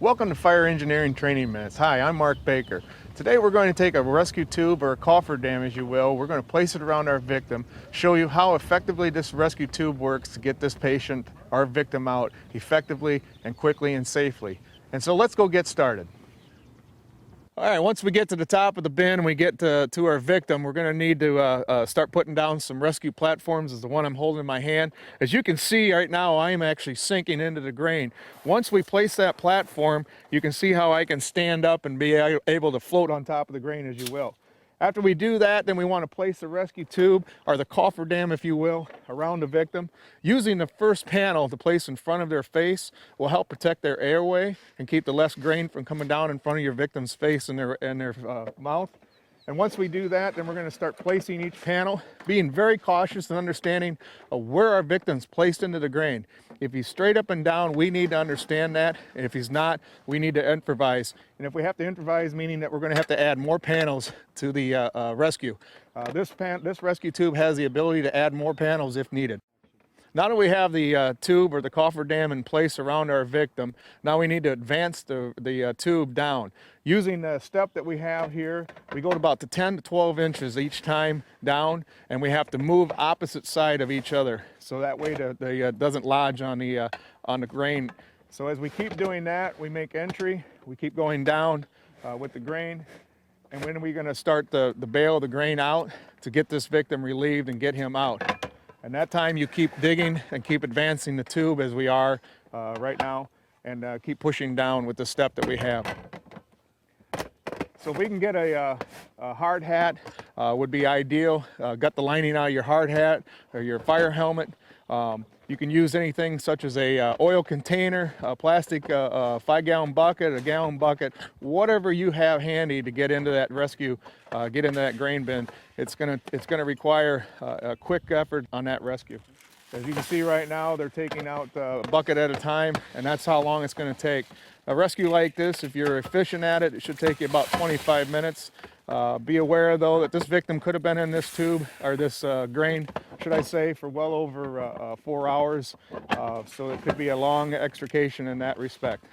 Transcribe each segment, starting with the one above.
Welcome to Fire Engineering Training Minutes. Hi, I'm Mark Baker. Today we're going to take a rescue tube, or a cofferdam as you will. We're going to place it around our victim, show you how effectively this rescue tube works to get this patient, our victim, out effectively and quickly and safely. And so let's go get started. All right, once we get to the top of the bin and we get to our victim, we're going to need to start putting down some rescue platforms, as the one I'm holding in my hand. As you can see right now, I am actually sinking into the grain. Once we place that platform, you can see how I can stand up and be able to float on top of the grain, as you will. After we do that, then we want to place the rescue tube, or the cofferdam if you will, around the victim. Using the first panel to place in front of their face will help protect their airway and keep the less grain from coming down in front of your victim's face and their mouth. And once we do that, then we're going to start placing each panel, being very cautious and understanding of where our victim's placed into the grain. If he's straight up and down, we need to understand that. And if he's not, we need to improvise. And if we have to improvise, meaning that we're going to have to add more panels to the rescue. This rescue tube has the ability to add more panels if needed. Now that we have the tube or the cofferdam in place around our victim, now we need to advance the tube down. Using the step that we have here, we go to about 10 to 12 inches each time down, and we have to move opposite side of each other, so that way it doesn't lodge on the grain. So as we keep doing that, we make entry, we keep going down with the grain, and when are we going to start the bale of the grain out to get this victim relieved and get him out. And that time you keep digging and keep advancing the tube as we are right now, and keep pushing down with the step that we have. So if we can get a hard hat, would be ideal. Gut the lining out of your hard hat or your fire helmet. You can use anything such as a oil container, a plastic 5-gallon bucket, a gallon bucket, whatever you have handy to get into that rescue, get into that grain bin. It's gonna require a quick effort on that rescue. As you can see right now, they're taking out a bucket at a time, and that's how long it's going to take. A rescue like this, if you're efficient at it, it should take you about 25 minutes. Be aware though that this victim could have been in this tube, or this grain, should I say, for well over 4 hours. So it could be a long extrication in that respect.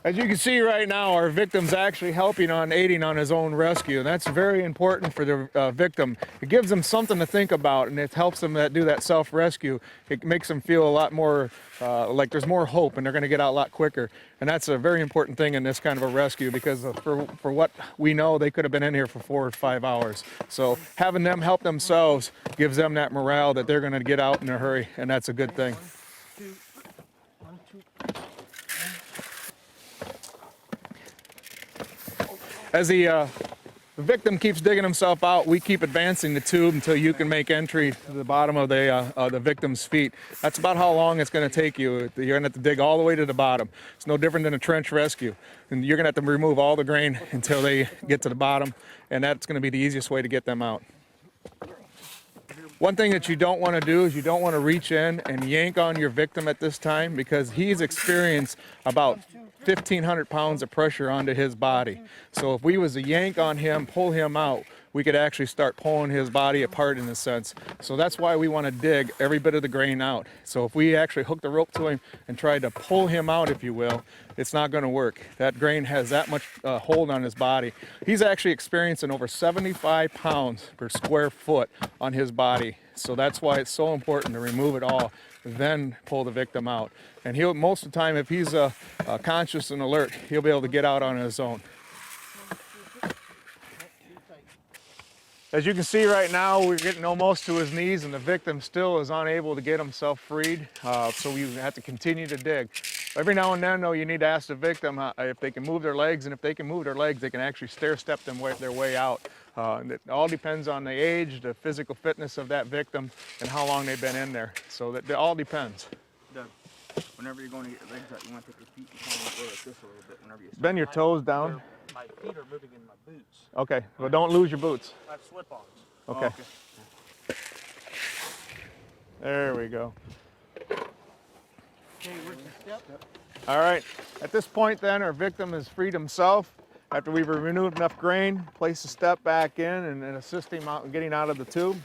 As you can see right now, our victim's actually aiding on his own rescue, and that's very important for the victim. It gives them something to think about, and it helps them do that self-rescue. It makes them feel a lot more like there's more hope, and they're going to get out a lot quicker. And that's a very important thing in this kind of a rescue, because for what we know, they could have been in here for 4 or 5 hours. So having them help themselves gives them that morale that they're going to get out in a hurry, and that's a good thing. As the victim keeps digging himself out, we keep advancing the tube until you can make entry to the bottom of the victim's feet. That's about how long it's going to take you. You're going to have to dig all the way to the bottom. It's no different than a trench rescue. And you're going to have to remove all the grain until they get to the bottom, and that's going to be the easiest way to get them out. One thing that you don't want to do is you don't want to reach in and yank on your victim at this time, because he's experienced about 1,500 pounds of pressure onto his body. So if we was to yank on him, pull him out, we could actually start pulling his body apart in a sense. So that's why we want to dig every bit of the grain out. So if we actually hook the rope to him and try to pull him out, if you will, it's not going to work. That grain has that much hold on his body. He's actually experiencing over 75 pounds per square foot on his body. So that's why it's so important to remove it all, then pull the victim out. And he'll, most of the time, if he's conscious and alert, he'll be able to get out on his own. As you can see right now, we're getting almost to his knees, and the victim still is unable to get himself freed. So we have to continue to dig. Every now and then, though, you need to ask the victim if they can move their legs, and if they can move their legs, they can actually stair-step their way out. And it all depends on the age, the physical fitness of that victim, and how long they've been in there. So that it all depends. Doug, whenever you're going to get your legs out, you want to take your feet and kind of go like this a little bit. Whenever you bend your toes down. My feet are moving in my boots. Okay, well, don't lose your boots. I have slip-ons. Okay. Oh, okay. There we go. Okay, where's the step? All right, at this point then, our victim has freed himself. After we've removed enough grain, place the step back in and assist him out in getting out of the tube.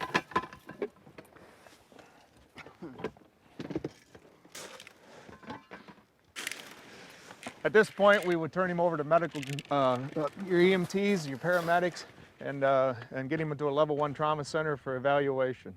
At this point, we would turn him over to medical, your EMTs, your paramedics, and get him into a level 1 trauma center for evaluation.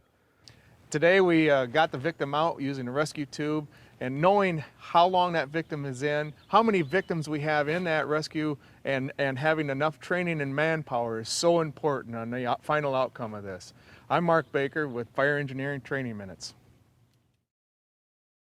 Today we got the victim out using a rescue tube, and knowing how long that victim is in, how many victims we have in that rescue, and having enough training and manpower is so important on the final outcome of this. I'm Mark Baker with Fire Engineering Training Minutes.